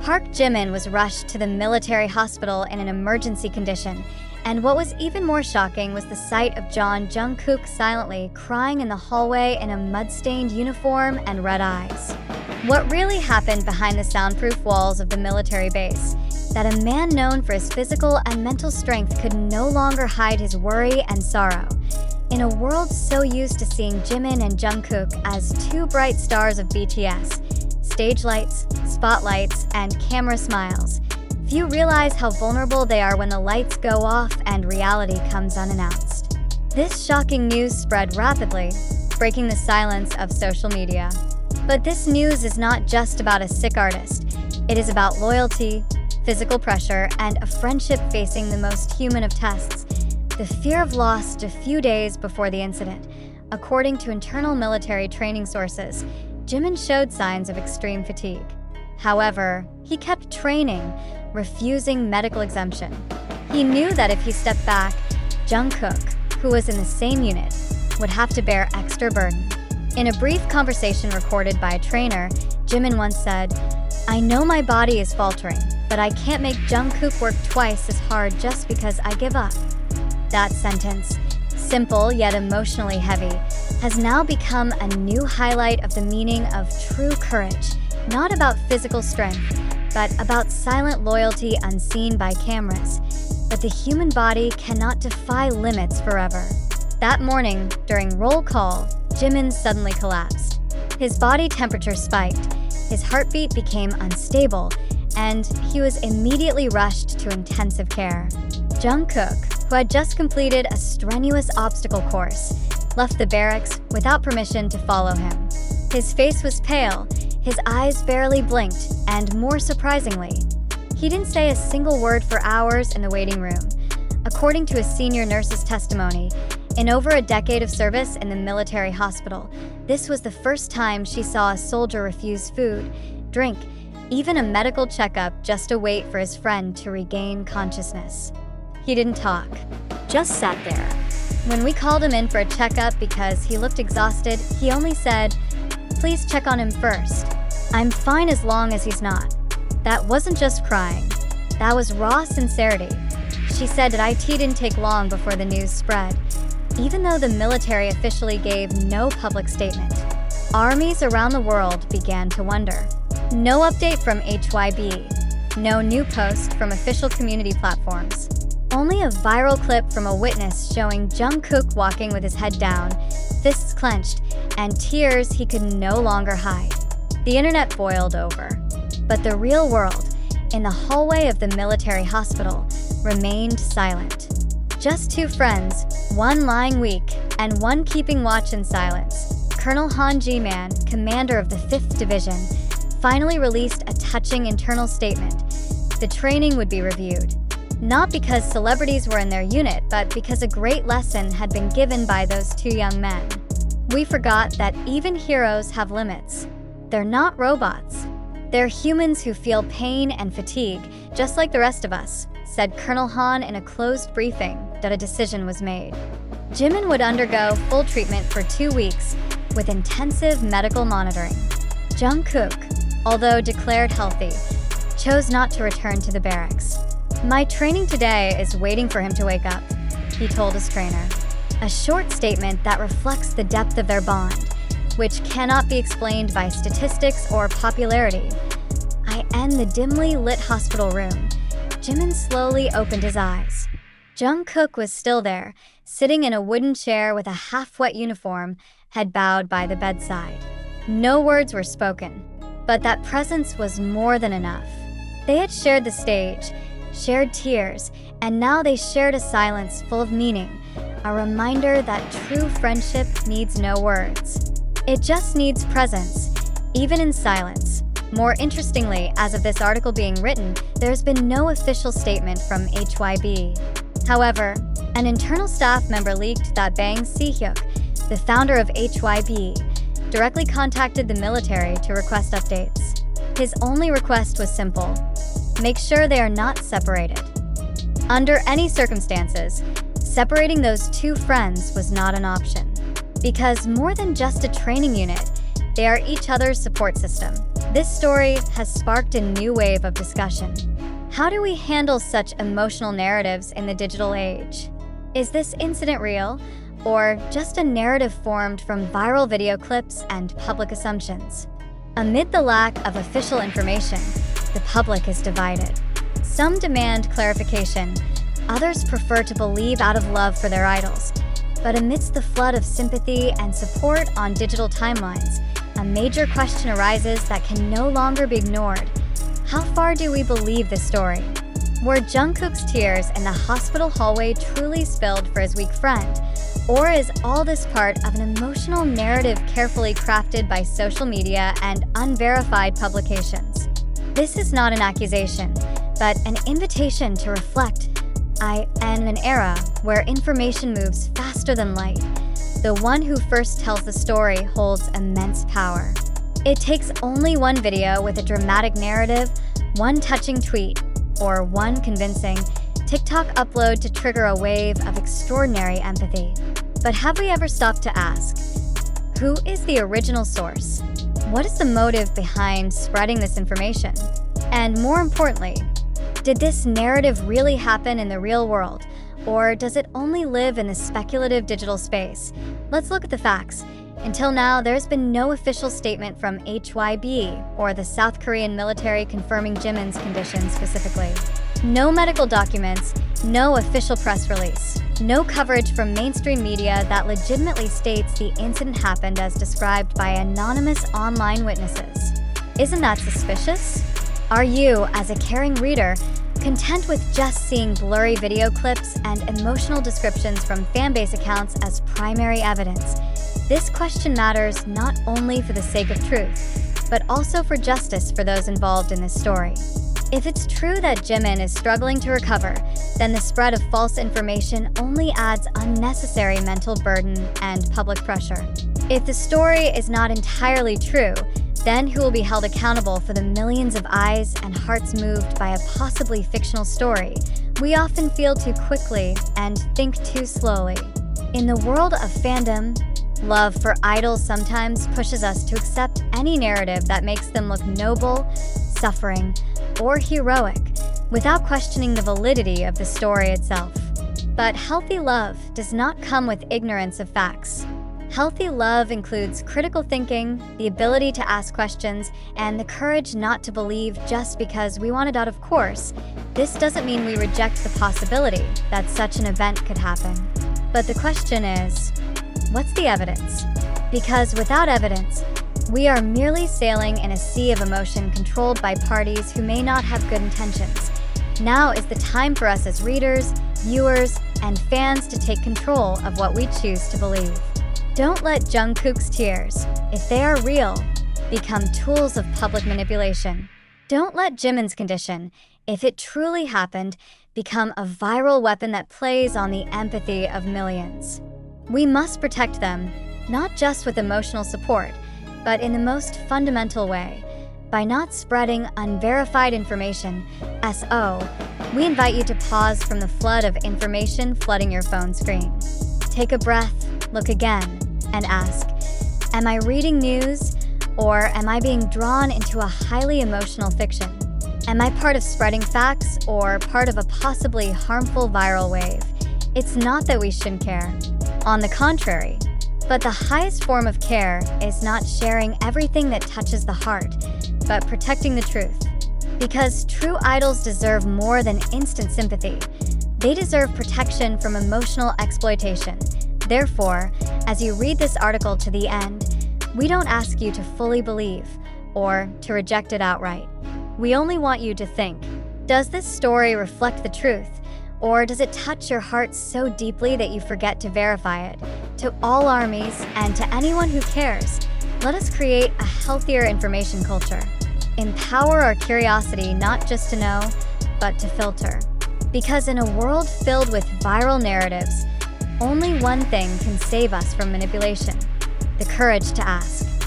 Park Jimin was rushed to the military hospital in an emergency condition, and what was even more shocking was the sight of Jungkook silently crying in the hallway in a mud-stained uniform and red eyes. What really happened behind the soundproof walls of the military base? That a man known for his physical and mental strength could no longer hide his worry and sorrow. In a world so used to seeing Jimin and Jungkook as two bright stars of BTS, stage lights, spotlights, and camera smiles, few realize how vulnerable they are when the lights go off and reality comes unannounced. This shocking news spread rapidly, breaking the silence of social media. But this news is not just about a sick artist. It is about loyalty, physical pressure, and a friendship facing the most human of tests, the fear of loss a few days before the incident. According to internal military training sources, Jimin showed signs of extreme fatigue. However, he kept training, refusing medical exemption. He knew that if he stepped back, Jungkook, who was in the same unit, would have to bear extra burden. In a brief conversation recorded by a trainer, Jimin once said, "I know my body is faltering, but I can't make Jungkook work twice as hard just because I give up." That sentence, simple yet emotionally heavy, has now become a new highlight of the meaning of true courage, not about physical strength, but about silent loyalty unseen by cameras. But the human body cannot defy limits forever. That morning, during roll call, Jimin suddenly collapsed. His body temperature spiked, his heartbeat became unstable, and he was immediately rushed to intensive care. Jungkook, who had just completed a strenuous obstacle course, left the barracks without permission to follow him. His face was pale, his eyes barely blinked, and more surprisingly, he didn't say a single word for hours in the waiting room. According to a senior nurse's testimony, in over a decade of service in the military hospital, this was the first time she saw a soldier refuse food, drink, even a medical checkup just to wait for his friend to regain consciousness. He didn't talk, just sat there. When we called him in for a checkup because he looked exhausted, he only said, "Please check on him first. I'm fine as long as he's not." That wasn't just crying. That was raw sincerity. She said that IT didn't take long before the news spread, even though the military officially gave no public statement. Armies around the world began to wonder. No update from HYB. No new post from official community platforms. Only a viral clip from a witness showing Jungkook walking with his head down, fists clenched, and tears he could no longer hide. The internet boiled over. But the real world, in the hallway of the military hospital, remained silent. Just two friends, one lying weak and one keeping watch in silence. Colonel Han Ji-man, commander of the 5th Division, finally released a touching internal statement. The training would be reviewed. Not because celebrities were in their unit, but because a great lesson had been given by those two young men. We forgot that even heroes have limits. They're not robots. They're humans who feel pain and fatigue, just like the rest of us, said Colonel Han in a closed briefing that a decision was made. Jimin would undergo full treatment for 2 weeks with intensive medical monitoring. Jungkook, although declared healthy, chose not to return to the barracks. "My training today is waiting for him to wake up," he told his trainer. A short statement that reflects the depth of their bond, which cannot be explained by statistics or popularity. I end the dimly lit hospital room. Jimin slowly opened his eyes. Jungkook was still there, sitting in a wooden chair with a half-wet uniform, head bowed by the bedside. No words were spoken, but that presence was more than enough. They had shared the stage, shared tears, and now they shared a silence full of meaning, a reminder that true friendship needs no words. It just needs presence, even in silence. More interestingly, as of this article being written, there's been no official statement from HYB. However, an internal staff member leaked that Bang Si-hyuk, the founder of HYB, directly contacted the military to request updates. His only request was simple: make sure they are not separated. Under any circumstances, separating those two friends was not an option. Because more than just a training unit, they are each other's support system. This story has sparked a new wave of discussion. How do we handle such emotional narratives in the digital age? Is this incident real, or just a narrative formed from viral video clips and public assumptions? Amid the lack of official information, the public is divided. Some demand clarification, others prefer to believe out of love for their idols. But amidst the flood of sympathy and support on digital timelines, a major question arises that can no longer be ignored. How far do we believe this story? Were Jungkook's tears in the hospital hallway truly spilled for his weak friend? Or is all this part of an emotional narrative carefully crafted by social media and unverified publications? This is not an accusation, but an invitation to reflect. In an era where information moves faster than light, the one who first tells the story holds immense power. It takes only one video with a dramatic narrative, one touching tweet, or one convincing TikTok upload to trigger a wave of extraordinary empathy. But have we ever stopped to ask, who is the original source? What is the motive behind spreading this information? And more importantly, did this narrative really happen in the real world, or does it only live in the speculative digital space? Let's look at the facts. Until now, there's been no official statement from HYB or the South Korean military confirming Jimin's condition specifically. No medical documents, no official press release, no coverage from mainstream media that legitimately states the incident happened as described by anonymous online witnesses. Isn't that suspicious? Are you, as a caring reader, content with just seeing blurry video clips and emotional descriptions from fanbase accounts as primary evidence? This question matters not only for the sake of truth, but also for justice for those involved in this story. If it's true that Jimin is struggling to recover, then the spread of false information only adds unnecessary mental burden and public pressure. If the story is not entirely true, then who will be held accountable for the millions of eyes and hearts moved by a possibly fictional story? We often feel too quickly and think too slowly. In the world of fandom, love for idols sometimes pushes us to accept any narrative that makes them look noble, suffering, or heroic, without questioning the validity of the story itself. But healthy love does not come with ignorance of facts. Healthy love includes critical thinking, the ability to ask questions, and the courage not to believe just because we want it out of course. This doesn't mean we reject the possibility that such an event could happen. But the question is, what's the evidence? Because without evidence, we are merely sailing in a sea of emotion controlled by parties who may not have good intentions. Now is the time for us as readers, viewers, and fans to take control of what we choose to believe. Don't let Jungkook's tears, if they are real, become tools of public manipulation. Don't let Jimin's condition, if it truly happened, become a viral weapon that plays on the empathy of millions. We must protect them, not just with emotional support, but in the most fundamental way, by not spreading unverified information. We invite you to pause from the flood of information flooding your phone screen. Take a breath, look again, and ask, am I reading news, or am I being drawn into a highly emotional fiction? Am I part of spreading facts, or part of a possibly harmful viral wave? It's not that we shouldn't care. On the contrary, but the highest form of care is not sharing everything that touches the heart, but protecting the truth. Because true idols deserve more than instant sympathy. They deserve protection from emotional exploitation. Therefore, as you read this article to the end, we don't ask you to fully believe or to reject it outright. We only want you to think, does this story reflect the truth? Or does it touch your heart so deeply that you forget to verify it? To all armies and to anyone who cares, let us create a healthier information culture. Empower our curiosity not just to know, but to filter. Because in a world filled with viral narratives, only one thing can save us from manipulation: the courage to ask.